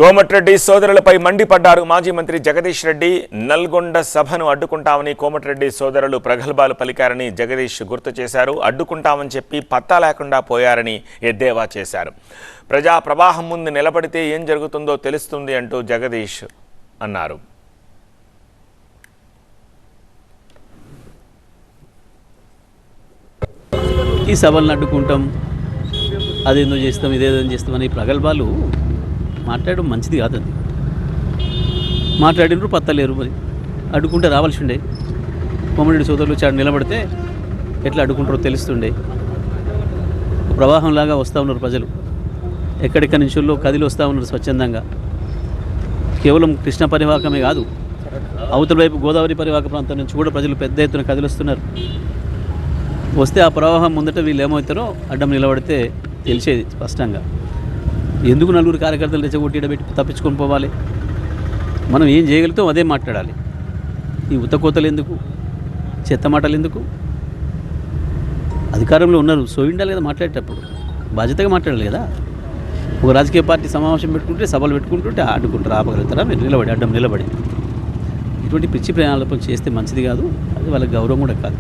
కోమటిరెడ్డి సోదరులపై మండిపడ్డారు మాజీ మంత్రి జగదీష్ రెడ్డి. నల్గొండ సభను అడ్డుకుంటామని కోమటిరెడ్డి సోదరులు ప్రగల్భాలు పలికారని జగదీష్ గుర్తు చేశారు. అడ్డుకుంటామని చెప్పి పత్తా లేకుండా పోయారని ఎద్దేవా చేశారు. ప్రజా ప్రవాహం ముందు నిలబడితే ఏం జరుగుతుందో తెలుస్తుంది అంటూ జగదీష్ అన్నారు. ఈ సభలను అడ్డుకుంటాం, అదేందో చేస్తాం, ఇదేదో చేస్తామని ప్రగల్భాలు మాట్లాడడం మంచిది కాదు. అది మాట్లాడినరు పత్తలేరు. మరి అడ్డుకుంటే రావాల్సి ఉండే. కోమటిరెడ్డి సోదరులు చాడు నిలబడితే ఎట్లా అడ్డుకుంటారో తెలుస్తుండే. ప్రవాహంలాగా వస్తూ ఉన్నారు ప్రజలు, ఎక్కడెక్కడి నుంచో కదిలి వస్తూ ఉన్నారు స్వచ్ఛందంగా. కేవలం కృష్ణ పరివాహకమే కాదు, అవతల వైపు గోదావరి పరివాహక ప్రాంతం నుంచి కూడా ప్రజలు పెద్ద ఎత్తున కదిలిస్తున్నారు. వస్తే ఆ ప్రవాహం ముందట వీళ్ళు ఏమవుతారో అడ్డం నిలబడితే తెలిసేది స్పష్టంగా. ఎందుకు నలుగురు కార్యకర్తలు రెచ్చగొట్టిడబెట్టి తప్పించుకొని పోవాలి? మనం ఏం చేయగలుగుతాం అదే మాట్లాడాలి. ఈ ఉత్తకోతలు ఎందుకు, చెత్త మాటలు ఎందుకు? అధికారంలో ఉన్నారు, సోయిండాలి కదా మాట్లాడేటప్పుడు, బాధ్యతగా మాట్లాడాలి కదా. ఒక రాజకీయ పార్టీ సమావేశం పెట్టుకుంటే, సభలు పెట్టుకుంటుంటే ఆడుకుంటారు, ఆపగలుగుతారా? మీరు నిలబడి అడ్డం నిలబడి ఇటువంటి పిచ్చి ప్రయాణాలపై చేస్తే మంచిది కాదు. అది వాళ్ళకి గౌరవం కూడా కాదు.